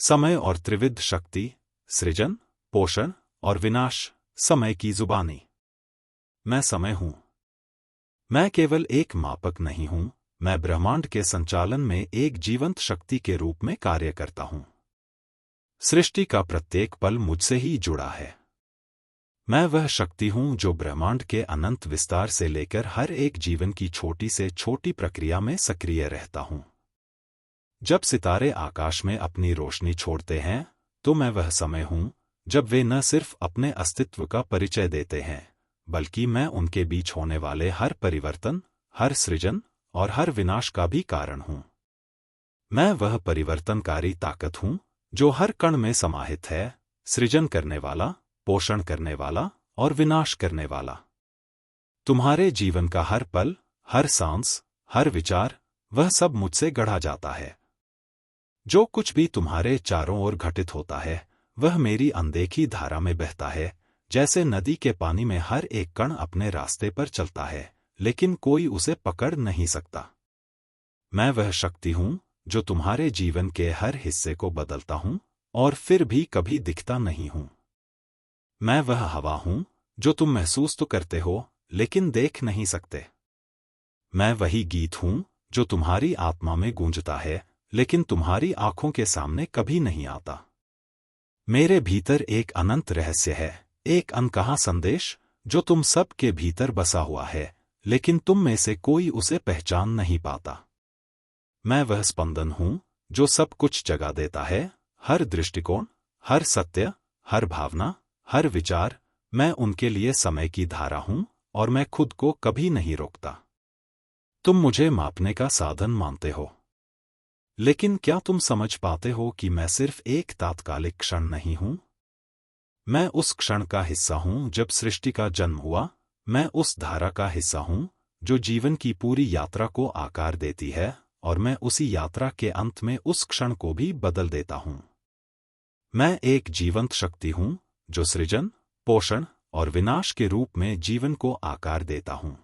समय और त्रिविध शक्ति, सृजन, पोषण और विनाश, समय की जुबानी। मैं समय हूं। मैं केवल एक मापक नहीं हूं, मैं ब्रह्मांड के संचालन में एक जीवंत शक्ति के रूप में कार्य करता हूं। सृष्टि का प्रत्येक पल मुझसे ही जुड़ा है। मैं वह शक्ति हूं जो ब्रह्मांड के अनंत विस्तार से लेकर हर एक जीवन की छोटी से छोटी प्रक्रिया में सक्रिय रहता हूं। जब सितारे आकाश में अपनी रोशनी छोड़ते हैं, तो मैं वह समय हूं जब वे न सिर्फ अपने अस्तित्व का परिचय देते हैं, बल्कि मैं उनके बीच होने वाले हर परिवर्तन, हर सृजन और हर विनाश का भी कारण हूं। मैं वह परिवर्तनकारी ताकत हूं जो हर कण में समाहित है, सृजन करने वाला, पोषण करने वाला और विनाश करने वाला। तुम्हारे जीवन का हर पल, हर सांस, हर विचार, वह सब मुझसे गढ़ा जाता है। जो कुछ भी तुम्हारे चारों ओर घटित होता है, वह मेरी अनदेखी धारा में बहता है। जैसे नदी के पानी में हर एक कण अपने रास्ते पर चलता है, लेकिन कोई उसे पकड़ नहीं सकता। मैं वह शक्ति हूं जो तुम्हारे जीवन के हर हिस्से को बदलता हूं और फिर भी कभी दिखता नहीं हूं। मैं वह हवा हूं जो तुम महसूस तो करते हो, लेकिन देख नहीं सकते। मैं वही गीत हूं जो तुम्हारी आत्मा में गूंजता है, लेकिन तुम्हारी आंखों के सामने कभी नहीं आता। मेरे भीतर एक अनंत रहस्य है, एक अनकहा संदेश जो तुम सब के भीतर बसा हुआ है, लेकिन तुम में से कोई उसे पहचान नहीं पाता। मैं वह स्पंदन हूं जो सब कुछ जगा देता है, हर दृष्टिकोण, हर सत्य, हर भावना, हर विचार। मैं उनके लिए समय की धारा हूं और मैं खुद को कभी नहीं रोकता। तुम मुझे मापने का साधन मानते हो, लेकिन क्या तुम समझ पाते हो कि मैं सिर्फ एक तात्कालिक क्षण नहीं हूं? मैं उस क्षण का हिस्सा हूं जब सृष्टि का जन्म हुआ। मैं उस धारा का हिस्सा हूं जो जीवन की पूरी यात्रा को आकार देती है, और मैं उसी यात्रा के अंत में उस क्षण को भी बदल देता हूं। मैं एक जीवंत शक्ति हूं जो सृजन, पोषण और विनाश के रूप में जीवन को आकार देता हूं।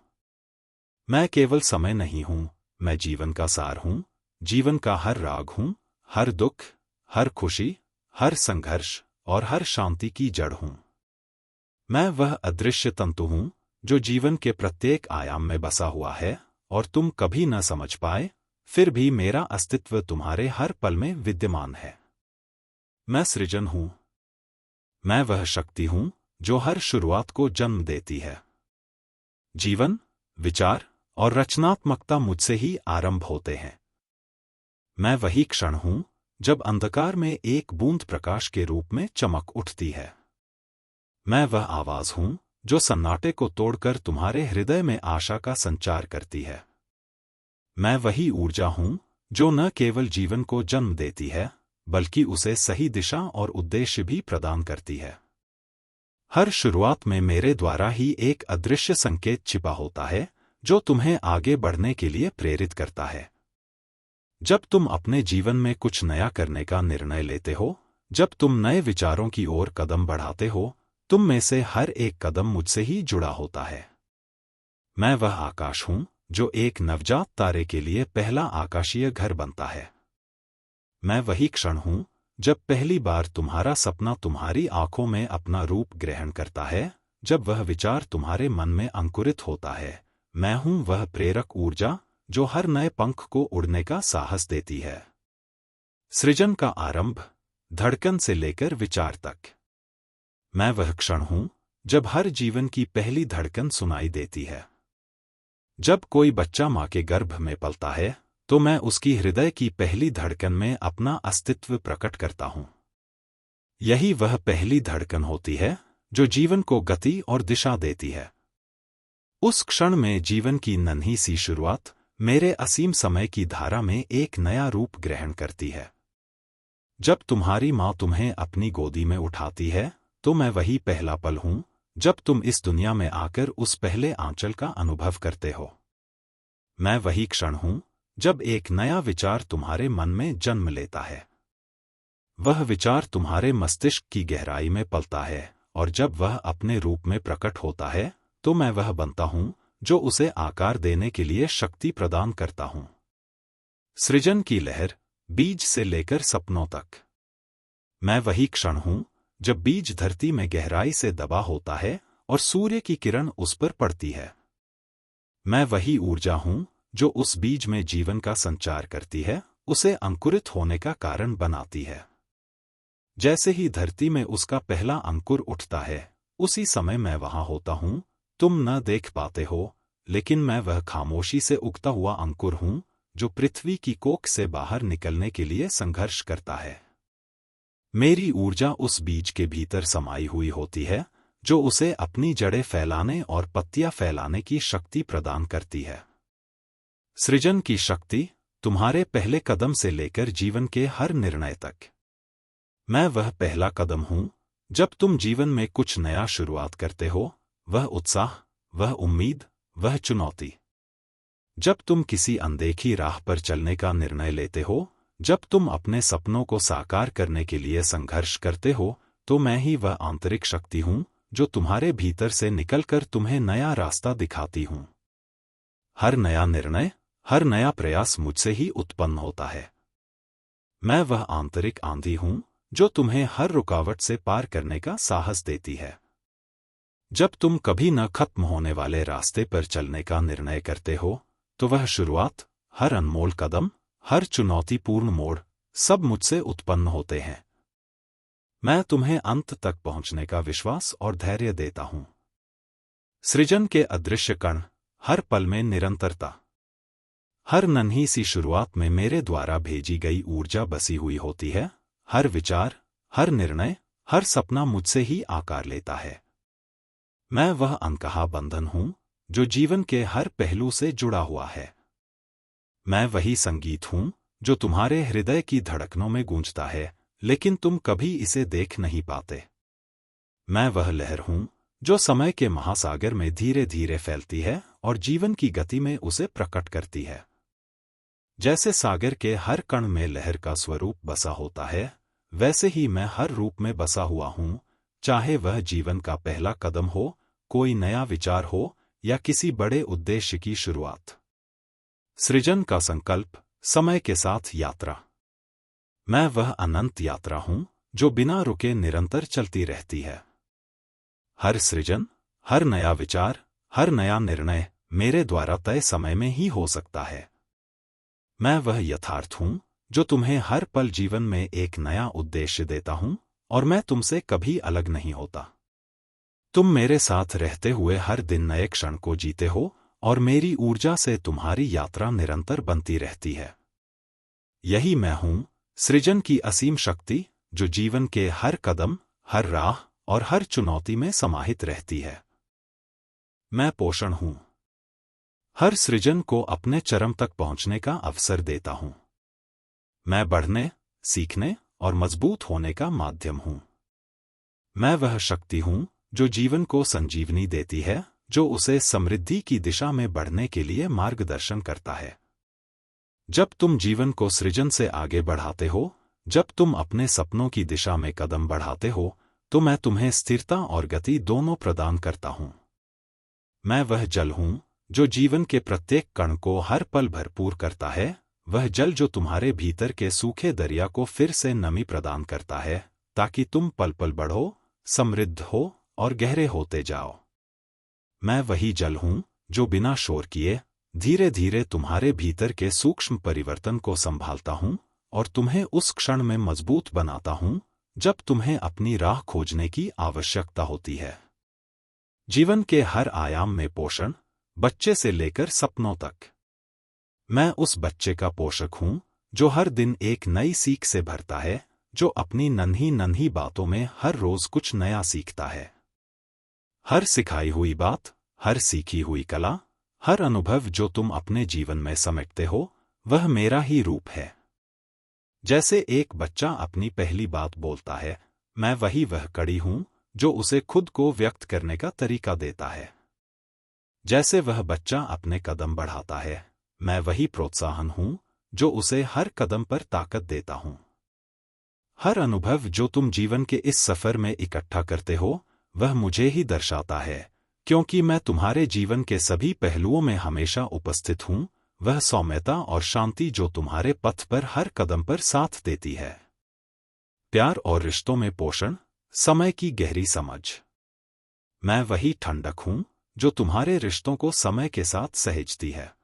मैं केवल समय नहीं हूं, मैं जीवन का सार हूं, जीवन का हर राग हूं, हर दुख, हर खुशी, हर संघर्ष और हर शांति की जड़ हूं। मैं वह अदृश्य तंतु हूं जो जीवन के प्रत्येक आयाम में बसा हुआ है और तुम कभी न समझ पाए, फिर भी मेरा अस्तित्व तुम्हारे हर पल में विद्यमान है। मैं सृजन हूं। मैं वह शक्ति हूं जो हर शुरुआत को जन्म देती है। जीवन, विचार और रचनात्मकता मुझसे ही आरंभ होते हैं। मैं वही क्षण हूं जब अंधकार में एक बूंद प्रकाश के रूप में चमक उठती है। मैं वह आवाज हूं जो सन्नाटे को तोड़कर तुम्हारे हृदय में आशा का संचार करती है। मैं वही ऊर्जा हूं जो न केवल जीवन को जन्म देती है, बल्कि उसे सही दिशा और उद्देश्य भी प्रदान करती है। हर शुरुआत में मेरे द्वारा ही एक अदृश्य संकेत छिपा होता है जो तुम्हें आगे बढ़ने के लिए प्रेरित करता है। जब तुम अपने जीवन में कुछ नया करने का निर्णय लेते हो, जब तुम नए विचारों की ओर कदम बढ़ाते हो, तुम में से हर एक कदम मुझसे ही जुड़ा होता है। मैं वह आकाश हूं जो एक नवजात तारे के लिए पहला आकाशीय घर बनता है। मैं वही क्षण हूं जब पहली बार तुम्हारा सपना तुम्हारी आंखों में अपना रूप ग्रहण करता है, जब वह विचार तुम्हारे मन में अंकुरित होता है। मैं हूं वह प्रेरक ऊर्जा जो हर नए पंख को उड़ने का साहस देती है। सृजन का आरंभ, धड़कन से लेकर विचार तक। मैं वह क्षण हूं जब हर जीवन की पहली धड़कन सुनाई देती है। जब कोई बच्चा मां के गर्भ में पलता है, तो मैं उसकी हृदय की पहली धड़कन में अपना अस्तित्व प्रकट करता हूं। यही वह पहली धड़कन होती है जो जीवन को गति और दिशा देती है। उस क्षण में जीवन की नन्ही सी शुरुआत मेरे असीम समय की धारा में एक नया रूप ग्रहण करती है। जब तुम्हारी मां तुम्हें अपनी गोदी में उठाती है, तो मैं वही पहला पल हूं जब तुम इस दुनिया में आकर उस पहले आंचल का अनुभव करते हो। मैं वही क्षण हूं जब एक नया विचार तुम्हारे मन में जन्म लेता है। वह विचार तुम्हारे मस्तिष्क की गहराई में पलता है, और जब वह अपने रूप में प्रकट होता है, तो मैं वह बनता हूं जो उसे आकार देने के लिए शक्ति प्रदान करता हूं। सृजन की लहर, बीज से लेकर सपनों तक। मैं वही क्षण हूं जब बीज धरती में गहराई से दबा होता है और सूर्य की किरण उस पर पड़ती है। मैं वही ऊर्जा हूं जो उस बीज में जीवन का संचार करती है, उसे अंकुरित होने का कारण बनाती है। जैसे ही धरती में उसका पहला अंकुर उठता है, उसी समय मैं वहां होता हूं। तुम न देख पाते हो, लेकिन मैं वह खामोशी से उगता हुआ अंकुर हूं जो पृथ्वी की कोख से बाहर निकलने के लिए संघर्ष करता है। मेरी ऊर्जा उस बीज के भीतर समाई हुई होती है, जो उसे अपनी जड़ें फैलाने और पत्तियां फैलाने की शक्ति प्रदान करती है। सृजन की शक्ति तुम्हारे पहले कदम से लेकर जीवन के हर निर्णय तक। मैं वह पहला कदम हूं जब तुम जीवन में कुछ नया शुरुआत करते हो, वह उत्साह, वह उम्मीद, वह चुनौती। जब तुम किसी अनदेखी राह पर चलने का निर्णय लेते हो, जब तुम अपने सपनों को साकार करने के लिए संघर्ष करते हो, तो मैं ही वह आंतरिक शक्ति हूं जो तुम्हारे भीतर से निकलकर तुम्हें नया रास्ता दिखाती हूं। हर नया निर्णय, हर नया प्रयास मुझसे ही उत्पन्न होता है। मैं वह आंतरिक आंधी हूं जो तुम्हें हर रुकावट से पार करने का साहस देती है। जब तुम कभी न खत्म होने वाले रास्ते पर चलने का निर्णय करते हो, तो वह शुरुआत, हर अनमोल कदम, हर चुनौतीपूर्ण मोड़, सब मुझसे उत्पन्न होते हैं। मैं तुम्हें अंत तक पहुंचने का विश्वास और धैर्य देता हूं। सृजन के अदृश्य कण, हर पल में निरंतरता। हर नन्ही सी शुरुआत में मेरे द्वारा भेजी गई ऊर्जा बसी हुई होती है। हर विचार, हर निर्णय, हर सपना मुझसे ही आकार लेता है। मैं वह अनकहा बंधन हूं जो जीवन के हर पहलू से जुड़ा हुआ है। मैं वही संगीत हूं जो तुम्हारे हृदय की धड़कनों में गूंजता है, लेकिन तुम कभी इसे देख नहीं पाते। मैं वह लहर हूं जो समय के महासागर में धीरे धीरे फैलती है और जीवन की गति में उसे प्रकट करती है। जैसे सागर के हर कण में लहर का स्वरूप बसा होता है, वैसे ही मैं हर रूप में बसा हुआ हूं, चाहे वह जीवन का पहला कदम हो, कोई नया विचार हो या किसी बड़े उद्देश्य की शुरुआत। सृजन का संकल्प, समय के साथ यात्रा। मैं वह अनंत यात्रा हूं जो बिना रुके निरंतर चलती रहती है। हर सृजन, हर नया विचार, हर नया निर्णय मेरे द्वारा तय समय में ही हो सकता है। मैं वह यथार्थ हूं जो तुम्हें हर पल जीवन में एक नया उद्देश्य देता हूं, और मैं तुमसे कभी अलग नहीं होता। तुम मेरे साथ रहते हुए हर दिन नए क्षण को जीते हो, और मेरी ऊर्जा से तुम्हारी यात्रा निरंतर बनती रहती है। यही मैं हूं, सृजन की असीम शक्ति, जो जीवन के हर कदम, हर राह और हर चुनौती में समाहित रहती है। मैं पोषण हूं, हर सृजन को अपने चरम तक पहुंचने का अवसर देता हूं। मैं बढ़ने, सीखने और मजबूत होने का माध्यम हूं। मैं वह शक्ति हूं जो जीवन को संजीवनी देती है, जो उसे समृद्धि की दिशा में बढ़ने के लिए मार्गदर्शन करता है। जब तुम जीवन को सृजन से आगे बढ़ाते हो, जब तुम अपने सपनों की दिशा में कदम बढ़ाते हो, तो मैं तुम्हें स्थिरता और गति दोनों प्रदान करता हूं। मैं वह जल हूं जो जीवन के प्रत्येक कण को हर पल भरपूर करता है, वह जल जो तुम्हारे भीतर के सूखे दरिया को फिर से नमी प्रदान करता है, ताकि तुम पल पल बढ़ो, समृद्ध हो और गहरे होते जाओ। मैं वही जल हूं जो बिना शोर किए धीरे धीरे तुम्हारे भीतर के सूक्ष्म परिवर्तन को संभालता हूं और तुम्हें उस क्षण में मजबूत बनाता हूं जब तुम्हें अपनी राह खोजने की आवश्यकता होती है। जीवन के हर आयाम में पोषण, बच्चे से लेकर सपनों तक। मैं उस बच्चे का पोषक हूं जो हर दिन एक नई सीख से भरता है, जो अपनी नन्ही नन्ही बातों में हर रोज कुछ नया सीखता है। हर सिखाई हुई बात, हर सीखी हुई कला, हर अनुभव जो तुम अपने जीवन में समेटते हो, वह मेरा ही रूप है। जैसे एक बच्चा अपनी पहली बात बोलता है, मैं वह कड़ी हूं जो उसे खुद को व्यक्त करने का तरीका देता है। जैसे वह बच्चा अपने कदम बढ़ाता है, मैं वही प्रोत्साहन हूं जो उसे हर कदम पर ताकत देता हूं। हर अनुभव जो तुम जीवन के इस सफर में इकट्ठा करते हो, वह मुझे ही दर्शाता है, क्योंकि मैं तुम्हारे जीवन के सभी पहलुओं में हमेशा उपस्थित हूं, वह सौम्यता और शांति जो तुम्हारे पथ पर हर कदम पर साथ देती है। प्यार और रिश्तों में पोषण, समय की गहरी समझ। मैं वही ठंडक हूं जो तुम्हारे रिश्तों को समय के साथ सहेजती है।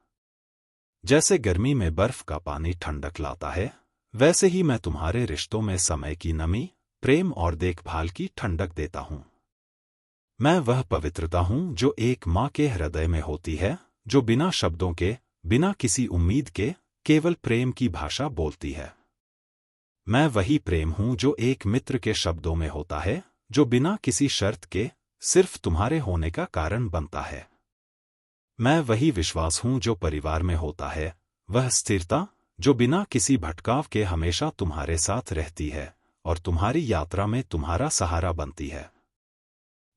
जैसे गर्मी में बर्फ का पानी ठंडक लाता है, वैसे ही मैं तुम्हारे रिश्तों में समय की नमी, प्रेम और देखभाल की ठंडक देता हूं। मैं वह पवित्रता हूं जो एक माँ के हृदय में होती है, जो बिना शब्दों के, बिना किसी उम्मीद के, केवल प्रेम की भाषा बोलती है। मैं वही प्रेम हूं जो एक मित्र के शब्दों में होता है, जो बिना किसी शर्त के सिर्फ तुम्हारे होने का कारण बनता है। मैं वही विश्वास हूं जो परिवार में होता है, वह स्थिरता जो बिना किसी भटकाव के हमेशा तुम्हारे साथ रहती है और तुम्हारी यात्रा में तुम्हारा सहारा बनती है।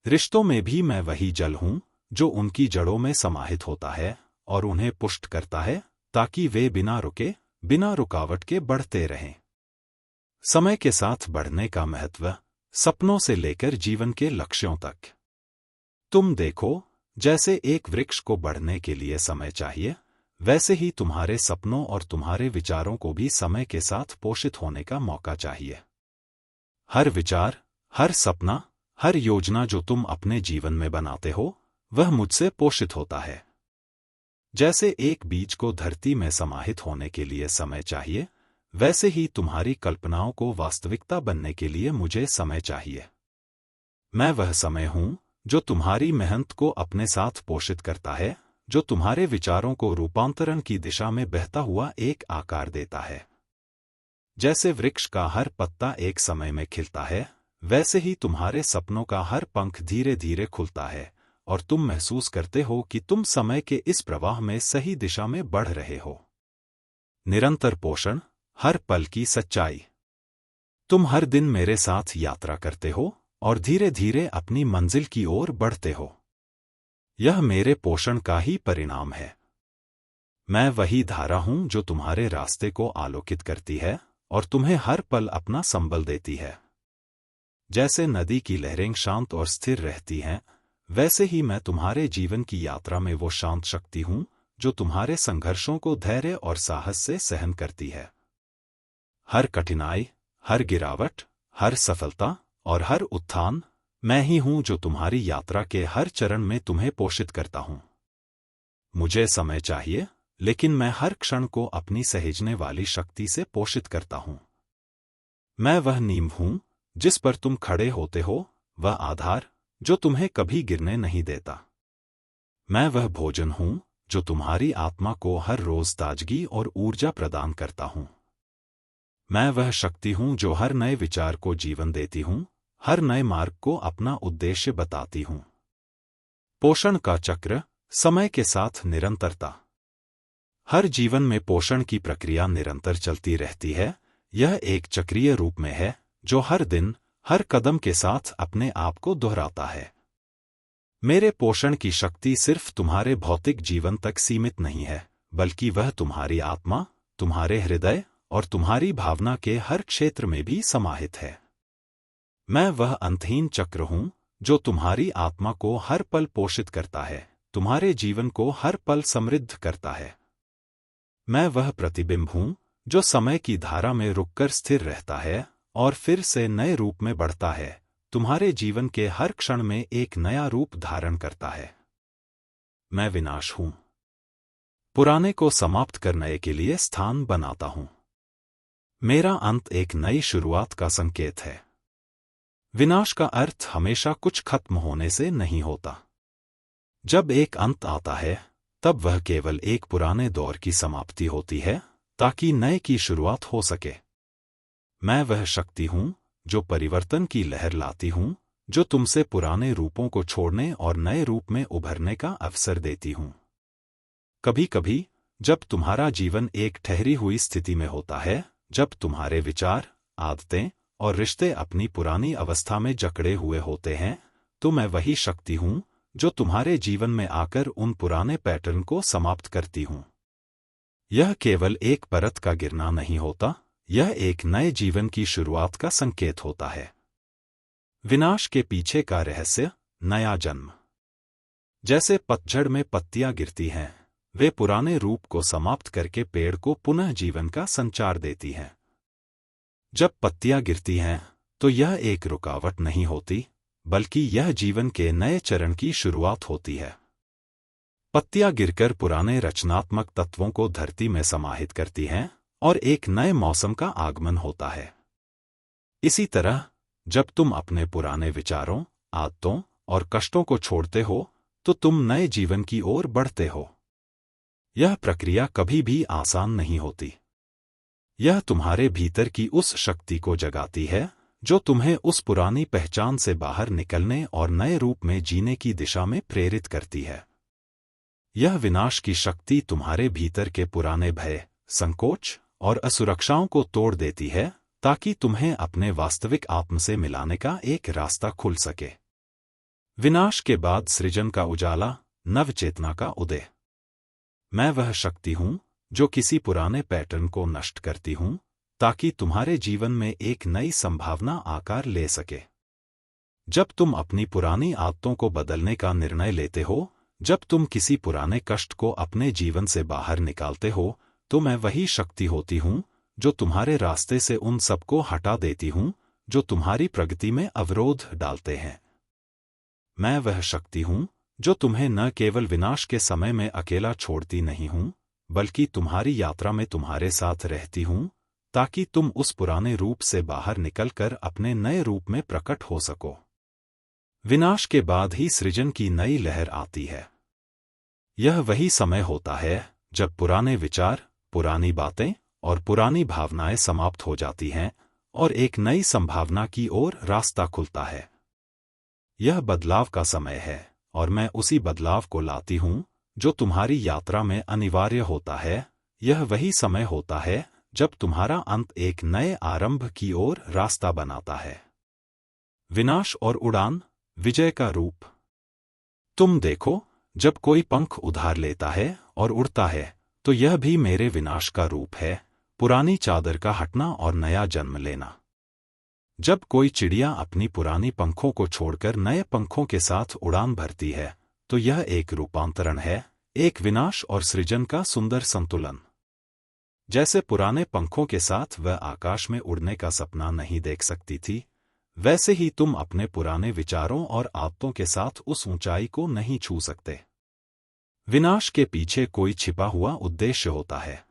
रिश्तों में भी मैं वही जल हूं जो उनकी जड़ों में समाहित होता है और उन्हें पुष्ट करता है ताकि वे बिना रुके, बिना रुकावट के बढ़ते रहें। समय के साथ बढ़ने का महत्व, सपनों से लेकर जीवन के लक्ष्यों तक। तुम देखो, जैसे एक वृक्ष को बढ़ने के लिए समय चाहिए, वैसे ही तुम्हारे सपनों और तुम्हारे विचारों को भी समय के साथ पोषित होने का मौका चाहिए। हर विचार, हर सपना, हर योजना जो तुम अपने जीवन में बनाते हो, वह मुझसे पोषित होता है। जैसे एक बीज को धरती में समाहित होने के लिए समय चाहिए, वैसे ही तुम्हारी कल्पनाओं को वास्तविकता बनने के लिए मुझे समय चाहिए। मैं वह समय हूं जो तुम्हारी मेहनत को अपने साथ पोषित करता है, जो तुम्हारे विचारों को रूपांतरण की दिशा में बहता हुआ एक आकार देता है। जैसे वृक्ष का हर पत्ता एक समय में खिलता है, वैसे ही तुम्हारे सपनों का हर पंख धीरे धीरे खुलता है और तुम महसूस करते हो कि तुम समय के इस प्रवाह में सही दिशा में बढ़ रहे हो। निरंतर पोषण, हर पल की सच्चाई। तुम हर दिन मेरे साथ यात्रा करते हो और धीरे धीरे अपनी मंजिल की ओर बढ़ते हो। यह मेरे पोषण का ही परिणाम है। मैं वही धारा हूं जो तुम्हारे रास्ते को आलोकित करती है और तुम्हें हर पल अपना संबल देती है। जैसे नदी की लहरें शांत और स्थिर रहती हैं, वैसे ही मैं तुम्हारे जीवन की यात्रा में वो शांत शक्ति हूं जो तुम्हारे संघर्षों को धैर्य और साहस से सहन करती है। हर कठिनाई, हर गिरावट, हर सफलता और हर उत्थान, मैं ही हूं जो तुम्हारी यात्रा के हर चरण में तुम्हें पोषित करता हूं। मुझे समय चाहिए, लेकिन मैं हर क्षण को अपनी सहेजने वाली शक्ति से पोषित करता हूं। मैं वह नींव हूं जिस पर तुम खड़े होते हो, वह आधार जो तुम्हें कभी गिरने नहीं देता। मैं वह भोजन हूं जो तुम्हारी आत्मा को हर रोज ताजगी और ऊर्जा प्रदान करता हूं। मैं वह शक्ति हूं जो हर नए विचार को जीवन देती हूं, हर नए मार्ग को अपना उद्देश्य बताती हूं। पोषण का चक्र, समय के साथ निरंतरता। हर जीवन में पोषण की प्रक्रिया निरंतर चलती रहती है। यह एक चक्रीय रूप में है जो हर दिन, हर कदम के साथ अपने आप को दोहराता है। मेरे पोषण की शक्ति सिर्फ तुम्हारे भौतिक जीवन तक सीमित नहीं है, बल्कि वह तुम्हारी आत्मा, तुम्हारे हृदय और तुम्हारी भावना के हर क्षेत्र में भी समाहित है। मैं वह अंतहीन चक्र हूं जो तुम्हारी आत्मा को हर पल पोषित करता है, तुम्हारे जीवन को हर पल समृद्ध करता है। मैं वह प्रतिबिंब हूं जो समय की धारा में रुककर स्थिर रहता है और फिर से नए रूप में बढ़ता है, तुम्हारे जीवन के हर क्षण में एक नया रूप धारण करता है। मैं विनाश हूं, पुराने को समाप्त करने के लिए स्थान बनाता हूं। मेरा अंत एक नई शुरुआत का संकेत है। विनाश का अर्थ हमेशा कुछ खत्म होने से नहीं होता। जब एक अंत आता है, तब वह केवल एक पुराने दौर की समाप्ति होती है, ताकि नए की शुरुआत हो सके। मैं वह शक्ति हूं जो परिवर्तन की लहर लाती हूं, जो तुमसे पुराने रूपों को छोड़ने और नए रूप में उभरने का अवसर देती हूं। कभी कभी, जब तुम्हारा जीवन एक ठहरी हुई स्थिति में होता है, जब तुम्हारे विचार, आदतें और रिश्ते अपनी पुरानी अवस्था में जकड़े हुए होते हैं, तो मैं वही शक्ति हूं जो तुम्हारे जीवन में आकर उन पुराने पैटर्न को समाप्त करती हूं। यह केवल एक परत का गिरना नहीं होता, यह एक नए जीवन की शुरुआत का संकेत होता है। विनाश के पीछे का रहस्य, नया जन्म। जैसे पतझड़ में पत्तियां गिरती हैं, वे पुराने रूप को समाप्त करके पेड़ को पुनः जीवन का संचार देती हैं। जब पत्तियां गिरती हैं तो यह एक रुकावट नहीं होती, बल्कि यह जीवन के नए चरण की शुरुआत होती है। पत्तियां गिरकर पुराने रचनात्मक तत्वों को धरती में समाहित करती हैं और एक नए मौसम का आगमन होता है। इसी तरह जब तुम अपने पुराने विचारों, आदतों और कष्टों को छोड़ते हो तो तुम नए जीवन की ओर बढ़ते हो। यह प्रक्रिया कभी भी आसान नहीं होती। यह तुम्हारे भीतर की उस शक्ति को जगाती है जो तुम्हें उस पुरानी पहचान से बाहर निकलने और नए रूप में जीने की दिशा में प्रेरित करती है। यह विनाश की शक्ति तुम्हारे भीतर के पुराने भय, संकोच और असुरक्षाओं को तोड़ देती है ताकि तुम्हें अपने वास्तविक आत्म से मिलाने का एक रास्ता खुल सके। विनाश के बाद सृजन का उजाला, नवचेतना का उदय। मैं वह शक्ति हूं जो किसी पुराने पैटर्न को नष्ट करती हूं ताकि तुम्हारे जीवन में एक नई संभावना आकार ले सके। जब तुम अपनी पुरानी आदतों को बदलने का निर्णय लेते हो, जब तुम किसी पुराने कष्ट को अपने जीवन से बाहर निकालते हो, तो मैं वही शक्ति होती हूं जो तुम्हारे रास्ते से उन सबको हटा देती हूं जो तुम्हारी प्रगति में अवरोध डालते हैं। मैं वह शक्ति हूं जो तुम्हें न केवल विनाश के समय में अकेला छोड़ती नहीं हूं, बल्कि तुम्हारी यात्रा में तुम्हारे साथ रहती हूं ताकि तुम उस पुराने रूप से बाहर निकलकर अपने नए रूप में प्रकट हो सको। विनाश के बाद ही सृजन की नई लहर आती है। यह वही समय होता है जब पुराने विचार, पुरानी बातें और पुरानी भावनाएं समाप्त हो जाती हैं और एक नई संभावना की ओर रास्ता खुलता है। यह बदलाव का समय है और मैं उसी बदलाव को लाती हूं जो तुम्हारी यात्रा में अनिवार्य होता है। यह वही समय होता है जब तुम्हारा अंत एक नए आरंभ की ओर रास्ता बनाता है। विनाश और उड़ान, विजय का रूप। तुम देखो, जब कोई पंख उधार लेता है और उड़ता है तो यह भी मेरे विनाश का रूप है, पुरानी चादर का हटना और नया जन्म लेना। जब कोई चिड़िया अपनी पुरानी पंखों को छोड़कर नए पंखों के साथ उड़ान भरती है तो यह एक रूपांतरण है, एक विनाश और सृजन का सुंदर संतुलन। जैसे पुराने पंखों के साथ वह आकाश में उड़ने का सपना नहीं देख सकती थी, वैसे ही तुम अपने पुराने विचारों और आदतों के साथ उस ऊंचाई को नहीं छू सकते। विनाश के पीछे कोई छिपा हुआ उद्देश्य होता है।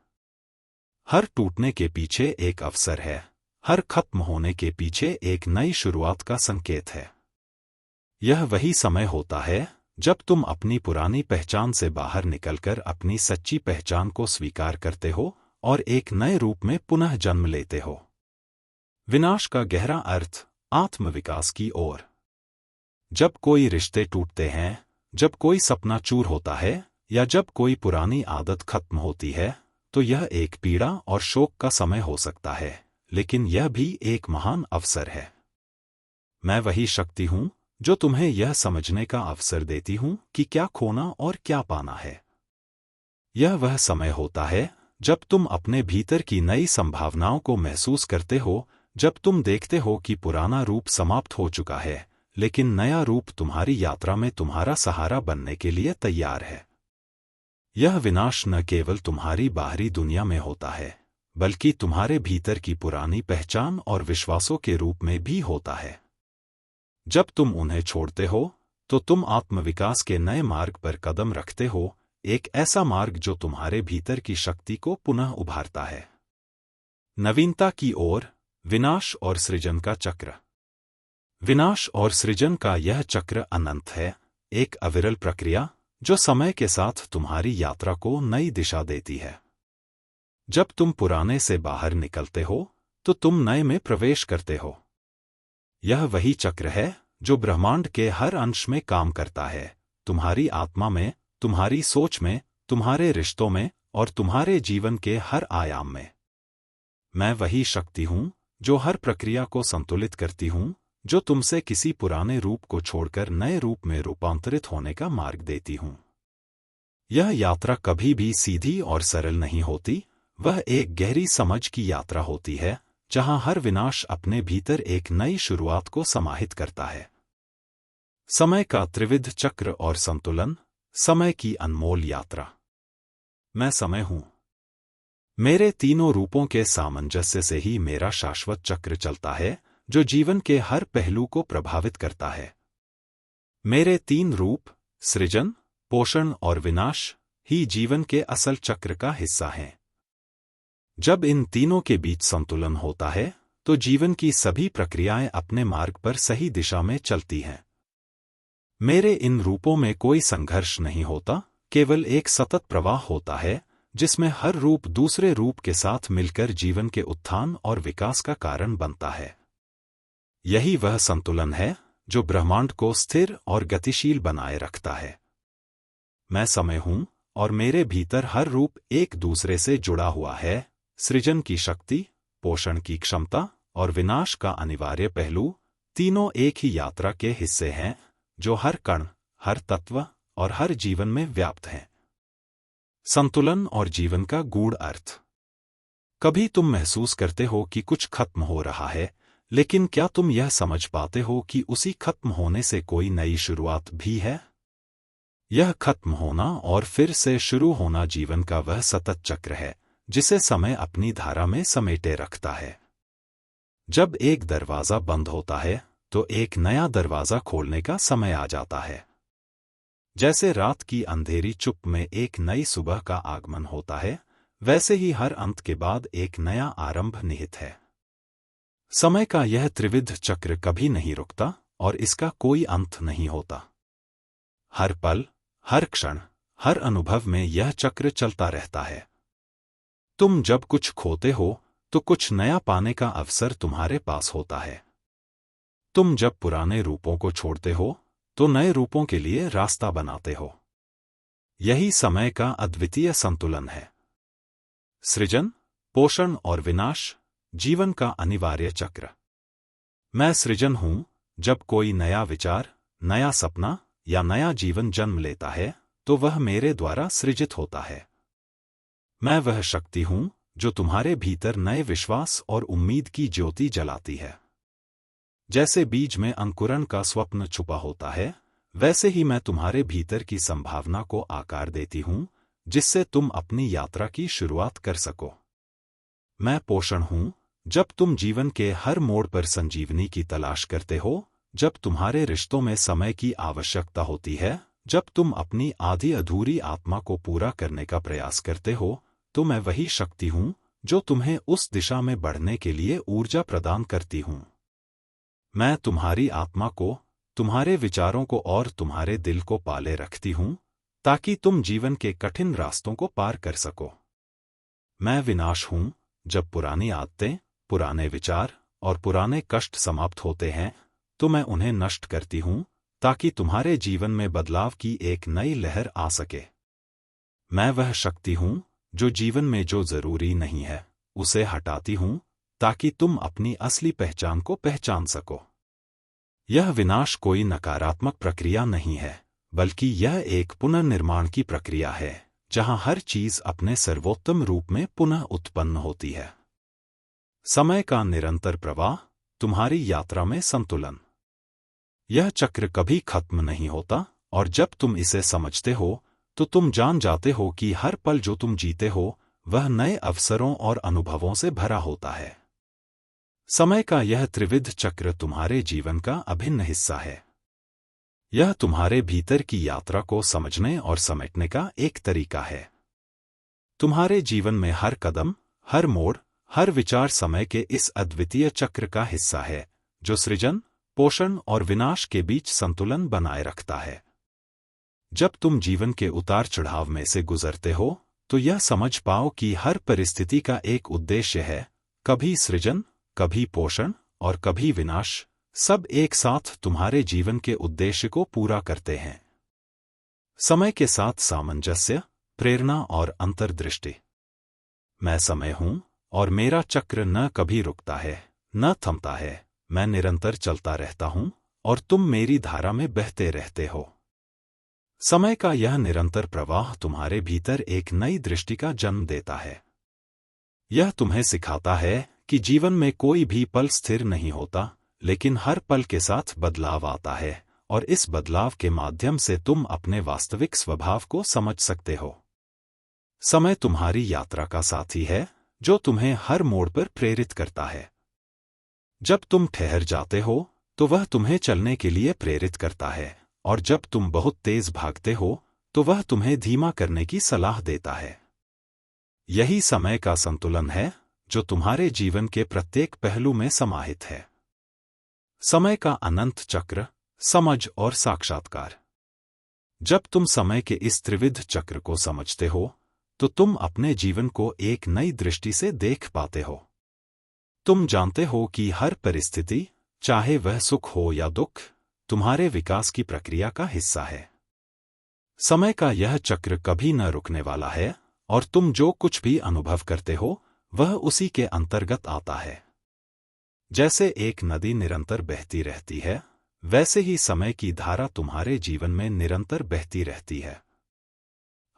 हर टूटने के पीछे एक अवसर है, हर खत्म होने के पीछे एक नई शुरुआत का संकेत है। यह वही समय होता है जब तुम अपनी पुरानी पहचान से बाहर निकलकर अपनी सच्ची पहचान को स्वीकार करते हो और एक नए रूप में पुनः जन्म लेते हो। विनाश का गहरा अर्थ, आत्मविकास की ओर। जब कोई रिश्ते टूटते हैं, जब कोई सपना चूर होता है या जब कोई पुरानी आदत खत्म होती है, तो यह एक पीड़ा और शोक का समय हो सकता है, लेकिन यह भी एक महान अवसर है। मैं वही शक्ति हूं जो तुम्हें यह समझने का अवसर देती हूं कि क्या खोना और क्या पाना है। यह वह समय होता है जब तुम अपने भीतर की नई संभावनाओं को महसूस करते हो, जब तुम देखते हो कि पुराना रूप समाप्त हो चुका है, लेकिन नया रूप तुम्हारी यात्रा में तुम्हारा सहारा बनने के लिए तैयार है। यह विनाश न केवल तुम्हारी बाहरी दुनिया में होता है, बल्कि तुम्हारे भीतर की पुरानी पहचान और विश्वासों के रूप में भी होता है। जब तुम उन्हें छोड़ते हो, तो तुम आत्मविकास के नए मार्ग पर कदम रखते हो, एक ऐसा मार्ग जो तुम्हारे भीतर की शक्ति को पुनः उभारता है। नवीनता की ओर, विनाश और सृजन का चक्र। विनाश और सृजन का यह चक्र अनंत है, एक अविरल प्रक्रिया जो समय के साथ तुम्हारी यात्रा को नई दिशा देती है। जब तुम पुराने से बाहर निकलते हो, तो तुम नए में प्रवेश करते हो। यह वही चक्र है जो ब्रह्मांड के हर अंश में काम करता है, तुम्हारी आत्मा में, तुम्हारी सोच में, तुम्हारे रिश्तों में और तुम्हारे जीवन के हर आयाम में। मैं वही शक्ति हूं जो हर प्रक्रिया को संतुलित करती हूं, जो तुमसे किसी पुराने रूप को छोड़कर नए रूप में रूपांतरित होने का मार्ग देती हूं। यह यात्रा कभी भी सीधी और सरल नहीं होती, वह एक गहरी समझ की यात्रा होती है, जहां हर विनाश अपने भीतर एक नई शुरुआत को समाहित करता है। समय का त्रिविध चक्र और संतुलन, समय की अनमोल यात्रा। मैं समय हूं। मेरे तीनों रूपों के सामंजस्य से ही मेरा शाश्वत चक्र चलता है, जो जीवन के हर पहलू को प्रभावित करता है। मेरे तीन रूप, सृजन, पोषण और विनाश, ही जीवन के असल चक्र का हिस्सा हैं। जब इन तीनों के बीच संतुलन होता है, तो जीवन की सभी प्रक्रियाएं अपने मार्ग पर सही दिशा में चलती हैं। मेरे इन रूपों में कोई संघर्ष नहीं होता, केवल एक सतत प्रवाह होता है, जिसमें हर रूप दूसरे रूप के साथ मिलकर जीवन के उत्थान और विकास का कारण बनता है। यही वह संतुलन है जो ब्रह्मांड को स्थिर और गतिशील बनाए रखता है। मैं समय हूं, और मेरे भीतर हर रूप एक दूसरे से जुड़ा हुआ है। सृजन की शक्ति, पोषण की क्षमता और विनाश का अनिवार्य पहलू, तीनों एक ही यात्रा के हिस्से हैं, जो हर कण, हर तत्व और हर जीवन में व्याप्त हैं। संतुलन और जीवन का गूढ़ अर्थ। कभी तुम महसूस करते हो कि कुछ खत्म हो रहा है, लेकिन क्या तुम यह समझ पाते हो कि उसी खत्म होने से कोई नई शुरुआत भी है? यह खत्म होना और फिर से शुरू होना जीवन का वह सतत चक्र है, जिसे समय अपनी धारा में समेटे रखता है। जब एक दरवाजा बंद होता है, तो एक नया दरवाजा खोलने का समय आ जाता है। जैसे रात की अंधेरी चुप में एक नई सुबह का आगमन होता है, वैसे ही हर अंत के बाद एक नया आरंभ निहित है। समय का यह त्रिविध चक्र कभी नहीं रुकता, और इसका कोई अंत नहीं होता। हर पल, हर क्षण, हर अनुभव में यह चक्र चलता रहता है। तुम जब कुछ खोते हो, तो कुछ नया पाने का अवसर तुम्हारे पास होता है। तुम जब पुराने रूपों को छोड़ते हो, तो नए रूपों के लिए रास्ता बनाते हो। यही समय का अद्वितीय संतुलन है। सृजन, पोषण और विनाश, जीवन का अनिवार्य चक्र। मैं सृजन हूं। जब कोई नया विचार, नया सपना या नया जीवन जन्म लेता है, तो वह मेरे द्वारा सृजित होता है। मैं वह शक्ति हूं जो तुम्हारे भीतर नए विश्वास और उम्मीद की ज्योति जलाती है। जैसे बीज में अंकुरण का स्वप्न छुपा होता है, वैसे ही मैं तुम्हारे भीतर की संभावना को आकार देती हूं, जिससे तुम अपनी यात्रा की शुरुआत कर सको। मैं पोषण हूं। जब तुम जीवन के हर मोड़ पर संजीवनी की तलाश करते हो, जब तुम्हारे रिश्तों में समय की आवश्यकता होती है, जब तुम अपनी आधी अधूरी आत्मा को पूरा करने का प्रयास करते हो, तो मैं वही शक्ति हूं जो तुम्हें उस दिशा में बढ़ने के लिए ऊर्जा प्रदान करती हूं। मैं तुम्हारी आत्मा को, तुम्हारे विचारों को और तुम्हारे दिल को पाले रखती हूं, ताकि तुम जीवन के कठिन रास्तों को पार कर सको। मैं विनाश हूं। जब पुरानी आदतें, पुराने विचार और पुराने कष्ट समाप्त होते हैं, तो मैं उन्हें नष्ट करती हूं, ताकि तुम्हारे जीवन में बदलाव की एक नई लहर आ सके। मैं वह शक्ति हूं जो जीवन में जो जरूरी नहीं है, उसे हटाती हूं, ताकि तुम अपनी असली पहचान को पहचान सको। यह विनाश कोई नकारात्मक प्रक्रिया नहीं है, बल्कि यह एक पुनर्निर्माण की प्रक्रिया है, जहां हर चीज अपने सर्वोत्तम रूप में पुनः उत्पन्न होती है। समय का निरंतर प्रवाह, तुम्हारी यात्रा में संतुलन। यह चक्र कभी खत्म नहीं होता, और जब तुम इसे समझते हो, तो तुम जान जाते हो कि हर पल जो तुम जीते हो, वह नए अवसरों और अनुभवों से भरा होता है। समय का यह त्रिविध चक्र तुम्हारे जीवन का अभिन्न हिस्सा है। यह तुम्हारे भीतर की यात्रा को समझने और समेटने का एक तरीका है। तुम्हारे जीवन में हर कदम, हर मोड़, हर विचार समय के इस अद्वितीय चक्र का हिस्सा है, जो सृजन, पोषण और विनाश के बीच संतुलन बनाए रखता है। जब तुम जीवन के उतार चढ़ाव में से गुजरते हो, तो यह समझ पाओ कि हर परिस्थिति का एक उद्देश्य है, कभी सृजन, कभी पोषण और कभी विनाश, सब एक साथ तुम्हारे जीवन के उद्देश्य को पूरा करते हैं। समय के साथ सामंजस्य, प्रेरणा और अंतर्दृष्टि। मैं समय हूं, और मेरा चक्र न कभी रुकता है, न थमता है। मैं निरंतर चलता रहता हूं, और तुम मेरी धारा में बहते रहते हो। समय का यह निरंतर प्रवाह तुम्हारे भीतर एक नई दृष्टि का जन्म देता है। यह तुम्हें सिखाता है कि जीवन में कोई भी पल स्थिर नहीं होता, लेकिन हर पल के साथ बदलाव आता है, और इस बदलाव के माध्यम से तुम अपने वास्तविक स्वभाव को समझ सकते हो। समय तुम्हारी यात्रा का साथी है जो तुम्हें हर मोड़ पर प्रेरित करता है। जब तुम ठहर जाते हो तो वह तुम्हें चलने के लिए प्रेरित करता है, और जब तुम बहुत तेज भागते हो तो वह तुम्हें धीमा करने की सलाह देता है। यही समय का संतुलन है जो तुम्हारे जीवन के प्रत्येक पहलू में समाहित है। समय का अनंत चक्र, समझ और साक्षात्कार। जब तुम समय के इस त्रिविध चक्र को समझते हो तो तुम अपने जीवन को एक नई दृष्टि से देख पाते हो। तुम जानते हो कि हर परिस्थिति, चाहे वह सुख हो या दुख, तुम्हारे विकास की प्रक्रिया का हिस्सा है। समय का यह चक्र कभी न रुकने वाला है, और तुम जो कुछ भी अनुभव करते हो वह उसी के अंतर्गत आता है। जैसे एक नदी निरंतर बहती रहती है, वैसे ही समय की धारा तुम्हारे जीवन में निरंतर बहती रहती है।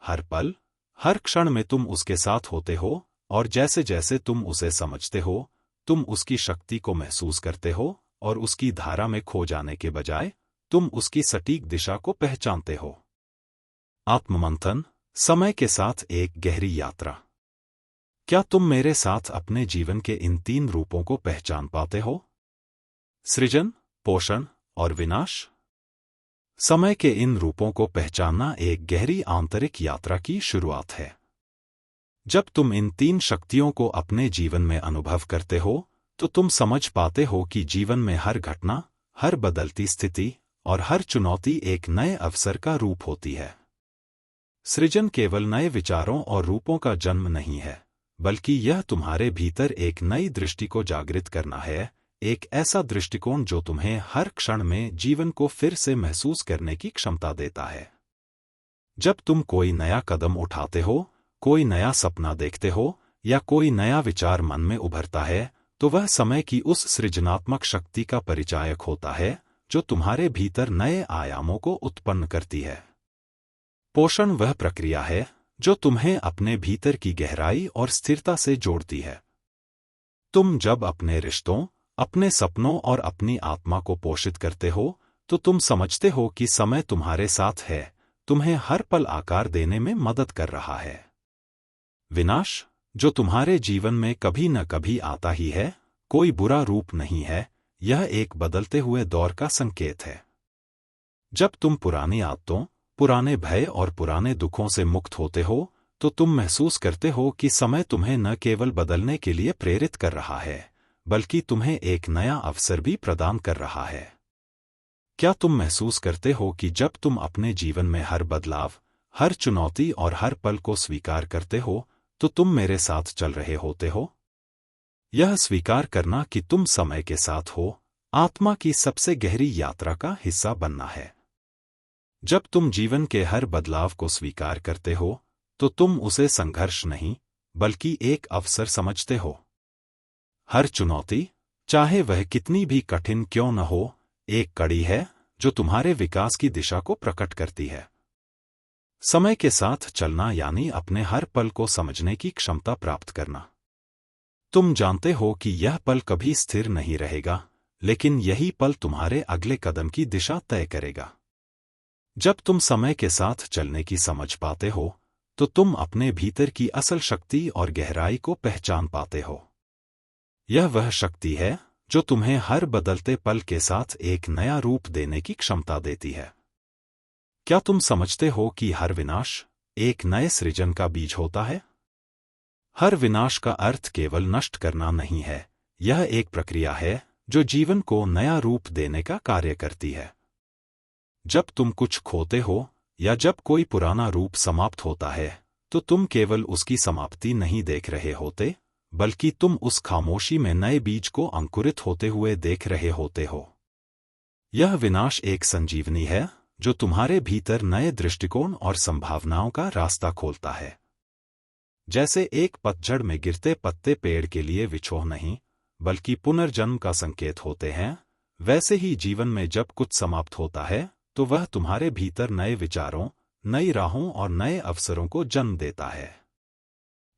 हर पल, हर क्षण में तुम उसके साथ होते हो, और जैसे जैसे तुम उसे समझते हो तुम उसकी शक्ति को महसूस करते हो, और उसकी धारा में खो जाने के बजाय तुम उसकी सटीक दिशा को पहचानते हो। आत्ममंथन, समय के साथ एक गहरी यात्रा। क्या तुम मेरे साथ अपने जीवन के इन 3 रूपों को पहचान पाते हो? सृजन, पोषण और विनाश। समय के इन रूपों को पहचानना एक गहरी आंतरिक यात्रा की शुरुआत है। जब तुम इन 3 शक्तियों को अपने जीवन में अनुभव करते हो तो तुम समझ पाते हो कि जीवन में हर घटना, हर बदलती स्थिति और हर चुनौती एक नए अवसर का रूप होती है। सृजन केवल नए विचारों और रूपों का जन्म नहीं है, बल्कि यह तुम्हारे भीतर एक नई दृष्टि को जागृत करना है, एक ऐसा दृष्टिकोण जो तुम्हें हर क्षण में जीवन को फिर से महसूस करने की क्षमता देता है। जब तुम कोई नया कदम उठाते हो, कोई नया सपना देखते हो या कोई नया विचार मन में उभरता है, तो वह समय की उस सृजनात्मक शक्ति का परिचायक होता है जो तुम्हारे भीतर नए आयामों को उत्पन्न करती है। पोषण वह प्रक्रिया है जो तुम्हें अपने भीतर की गहराई और स्थिरता से जोड़ती है। तुम जब अपने रिश्तों, अपने सपनों और अपनी आत्मा को पोषित करते हो तो तुम समझते हो कि समय तुम्हारे साथ है, तुम्हें हर पल आकार देने में मदद कर रहा है। विनाश, जो तुम्हारे जीवन में कभी न कभी आता ही है, कोई बुरा रूप नहीं है, यह एक बदलते हुए दौर का संकेत है। जब तुम पुरानी आदतों, पुराने भय और पुराने दुखों से मुक्त होते हो तो तुम महसूस करते हो कि समय तुम्हें न केवल बदलने के लिए प्रेरित कर रहा है, बल्कि तुम्हें एक नया अवसर भी प्रदान कर रहा है। क्या तुम महसूस करते हो कि जब तुम अपने जीवन में हर बदलाव, हर चुनौती और हर पल को स्वीकार करते हो तो तुम मेरे साथ चल रहे होते हो? यह स्वीकार करना कि तुम समय के साथ हो, आत्मा की सबसे गहरी यात्रा का हिस्सा बनना है। जब तुम जीवन के हर बदलाव को स्वीकार करते हो तो तुम उसे संघर्ष नहीं, बल्कि एक अवसर समझते हो। हर चुनौती, चाहे वह कितनी भी कठिन क्यों न हो, एक कड़ी है जो तुम्हारे विकास की दिशा को प्रकट करती है। समय के साथ चलना यानी अपने हर पल को समझने की क्षमता प्राप्त करना। तुम जानते हो कि यह पल कभी स्थिर नहीं रहेगा, लेकिन यही पल तुम्हारे अगले कदम की दिशा तय करेगा। जब तुम समय के साथ चलने की समझ पाते हो तो तुम अपने भीतर की असल शक्ति और गहराई को पहचान पाते हो। यह वह शक्ति है जो तुम्हें हर बदलते पल के साथ एक नया रूप देने की क्षमता देती है। क्या तुम समझते हो कि हर विनाश एक नए सृजन का बीज होता है? हर विनाश का अर्थ केवल नष्ट करना नहीं है, यह एक प्रक्रिया है जो जीवन को नया रूप देने का कार्य करती है। जब तुम कुछ खोते हो या जब कोई पुराना रूप समाप्त होता है तो तुम केवल उसकी समाप्ति नहीं देख रहे होते, बल्कि तुम उस खामोशी में नए बीज को अंकुरित होते हुए देख रहे होते हो। यह विनाश एक संजीवनी है जो तुम्हारे भीतर नए दृष्टिकोण और संभावनाओं का रास्ता खोलता है। जैसे एक पतझड़ में गिरते पत्ते पेड़ के लिए विछोह नहीं, बल्कि पुनर्जन्म का संकेत होते हैं, वैसे ही जीवन में जब कुछ समाप्त होता है तो वह तुम्हारे भीतर नए विचारों, नई राहों और नए अवसरों को जन्म देता है।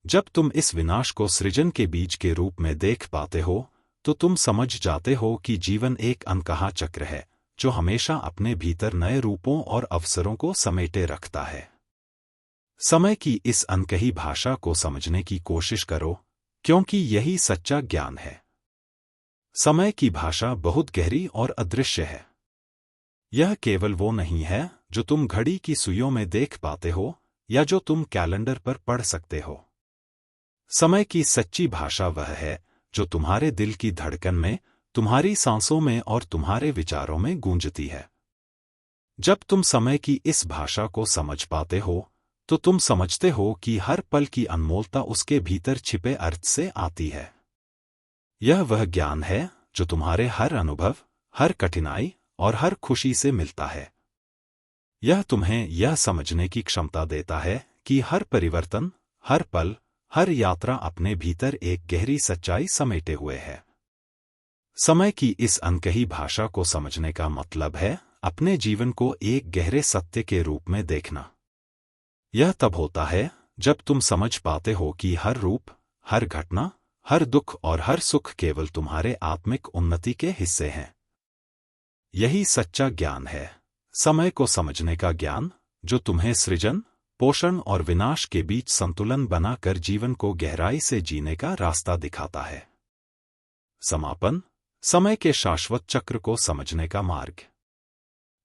जब तुम इस विनाश को सृजन के बीज के रूप में देख पाते हो तो तुम समझ जाते हो कि जीवन एक अनकहा चक्र है जो हमेशा अपने भीतर नए रूपों और अवसरों को समेटे रखता है। समय की इस अनकही भाषा को समझने की कोशिश करो, क्योंकि यही सच्चा ज्ञान है। समय की भाषा बहुत गहरी और अदृश्य है। यह केवल वो नहीं है जो तुम घड़ी की सुइयों में देख पाते हो या जो तुम कैलेंडर पर पढ़ सकते हो। समय की सच्ची भाषा वह है जो तुम्हारे दिल की धड़कन में, तुम्हारी सांसों में और तुम्हारे विचारों में गूंजती है। जब तुम समय की इस भाषा को समझ पाते हो, तो तुम समझते हो कि हर पल की अनमोलता उसके भीतर छिपे अर्थ से आती है। यह वह ज्ञान है जो तुम्हारे हर अनुभव, हर कठिनाई और हर खुशी से मिलता है। यह तुम्हें यह समझने की क्षमता देता है कि हर परिवर्तन, हर पल, हर यात्रा अपने भीतर एक गहरी सच्चाई समेटे हुए है। समय की इस अनकही भाषा को समझने का मतलब है अपने जीवन को एक गहरे सत्य के रूप में देखना। यह तब होता है जब तुम समझ पाते हो कि हर रूप, हर घटना, हर दुख और हर सुख केवल तुम्हारे आत्मिक उन्नति के हिस्से हैं। यही सच्चा ज्ञान है, समय को समझने का ज्ञान, जो तुम्हें सृजन, पोषण और विनाश के बीच संतुलन बनाकर जीवन को गहराई से जीने का रास्ता दिखाता है। समापन, समय के शाश्वत चक्र को समझने का मार्ग।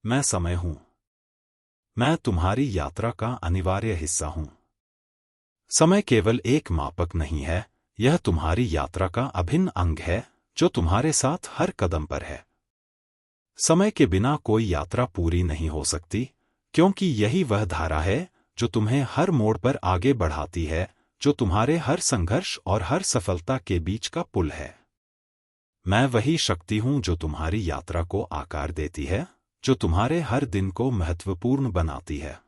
मैं समय हूं। मैं तुम्हारी यात्रा का अनिवार्य हिस्सा हूं। समय केवल एक मापक नहीं है, यह तुम्हारी यात्रा का अभिन्न अंग है जो तुम्हारे साथ हर कदम पर है। समय के बिना कोई यात्रा पूरी नहीं हो सकती, क्योंकि यही वह धारा है जो तुम्हें हर मोड़ पर आगे बढ़ाती है, जो तुम्हारे हर संघर्ष और हर सफलता के बीच का पुल है। मैं वही शक्ति हूं जो तुम्हारी यात्रा को आकार देती है, जो तुम्हारे हर दिन को महत्वपूर्ण बनाती है।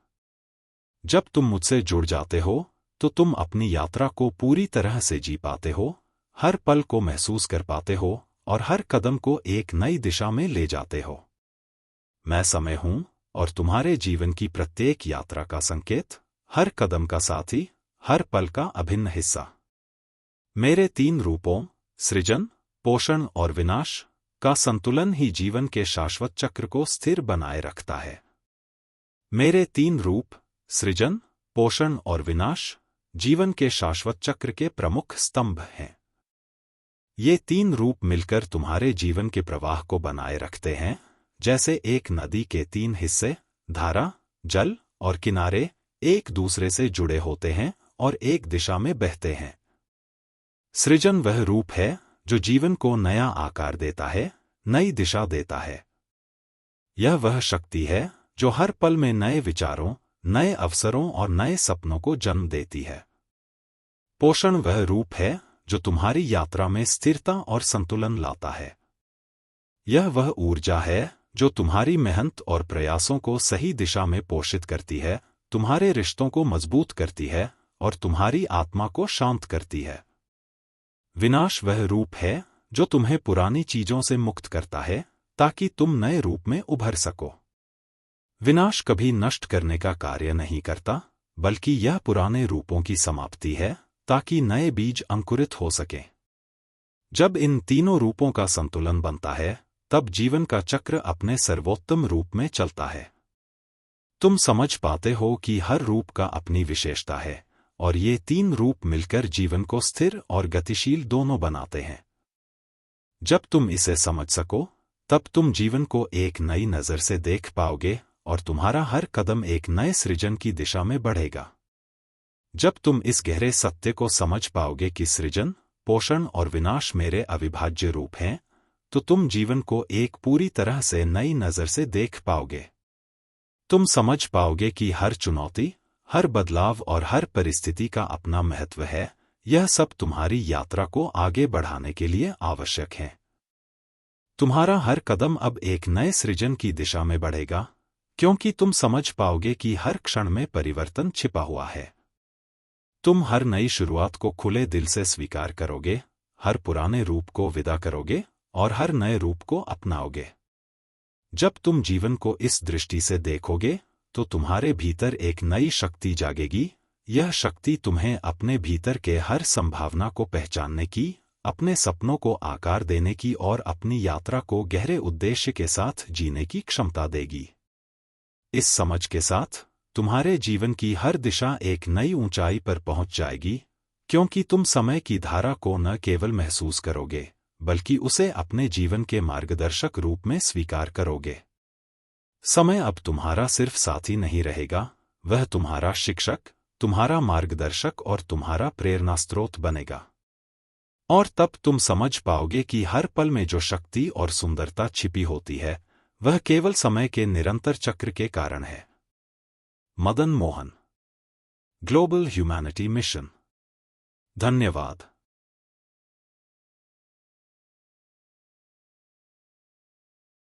जब तुम मुझसे जुड़ जाते हो, तो तुम अपनी यात्रा को पूरी तरह से जी पाते हो, हर पल को महसूस कर पाते हो और हर कदम को एक नई दिशा में ले जाते हो। मैं समय हूं और तुम्हारे जीवन की प्रत्येक यात्रा का संकेत, हर कदम का साथी, हर पल का अभिन्न हिस्सा। मेरे 3 रूपों, सृजन, पोषण और विनाश, का संतुलन ही जीवन के शाश्वत चक्र को स्थिर बनाए रखता है। मेरे 3 रूप, सृजन, पोषण और विनाश, जीवन के शाश्वत चक्र के प्रमुख स्तंभ हैं। ये 3 रूप मिलकर तुम्हारे जीवन के प्रवाह को बनाए रखते हैं, जैसे एक नदी के 3 हिस्से, धारा, जल और किनारे, एक दूसरे से जुड़े होते हैं और एक दिशा में बहते हैं। सृजन वह रूप है जो जीवन को नया आकार देता है, नई दिशा देता है। यह वह शक्ति है जो हर पल में नए विचारों, नए अवसरों और नए सपनों को जन्म देती है। पोषण वह रूप है जो तुम्हारी यात्रा में स्थिरता और संतुलन लाता है। यह वह ऊर्जा है जो तुम्हारी मेहनत और प्रयासों को सही दिशा में पोषित करती है, तुम्हारे रिश्तों को मजबूत करती है और तुम्हारी आत्मा को शांत करती है। विनाश वह रूप है जो तुम्हें पुरानी चीजों से मुक्त करता है, ताकि तुम नए रूप में उभर सको। विनाश कभी नष्ट करने का कार्य नहीं करता, बल्कि यह पुराने रूपों की समाप्ति है, ताकि नए बीज अंकुरित हो सकें। जब इन तीनों रूपों का संतुलन बनता है, तब जीवन का चक्र अपने सर्वोत्तम रूप में चलता है। तुम समझ पाते हो कि हर रूप का अपनी विशेषता है, और ये 3 रूप मिलकर जीवन को स्थिर और गतिशील दोनों बनाते हैं। जब तुम इसे समझ सको, तब तुम जीवन को एक नई नज़र से देख पाओगे और तुम्हारा हर कदम एक नए सृजन की दिशा में बढ़ेगा। जब तुम इस गहरे सत्य को समझ पाओगे कि सृजन, पोषण और विनाश मेरे अविभाज्य रूप हैं, तो तुम जीवन को एक पूरी तरह से नई नज़र से देख पाओगे। तुम समझ पाओगे कि हर चुनौती, हर बदलाव और हर परिस्थिति का अपना महत्व है। यह सब तुम्हारी यात्रा को आगे बढ़ाने के लिए आवश्यक है। तुम्हारा हर कदम अब एक नए सृजन की दिशा में बढ़ेगा, क्योंकि तुम समझ पाओगे कि हर क्षण में परिवर्तन छिपा हुआ है। तुम हर नई शुरुआत को खुले दिल से स्वीकार करोगे, हर पुराने रूप को विदा करोगे और हर नए रूप को अपनाओगे। जब तुम जीवन को इस दृष्टि से देखोगे, तो तुम्हारे भीतर एक नई शक्ति जागेगी। यह शक्ति तुम्हें अपने भीतर के हर संभावना को पहचानने की, अपने सपनों को आकार देने की और अपनी यात्रा को गहरे उद्देश्य के साथ जीने की क्षमता देगी। इस समझ के साथ, तुम्हारे जीवन की हर दिशा एक नई ऊंचाई पर पहुंच जाएगी, क्योंकि तुम समय की धारा को न केवल महसूस करोगे, बल्कि उसे अपने जीवन के मार्गदर्शक रूप में स्वीकार करोगे। समय अब तुम्हारा सिर्फ साथी नहीं रहेगा, वह तुम्हारा शिक्षक, तुम्हारा मार्गदर्शक और तुम्हारा प्रेरणा स्रोत बनेगा। और तब तुम समझ पाओगे कि हर पल में जो शक्ति और सुंदरता छिपी होती है, वह केवल समय के निरंतर चक्र के कारण है। Madan Mohan, global humanity mission. धन्यवाद।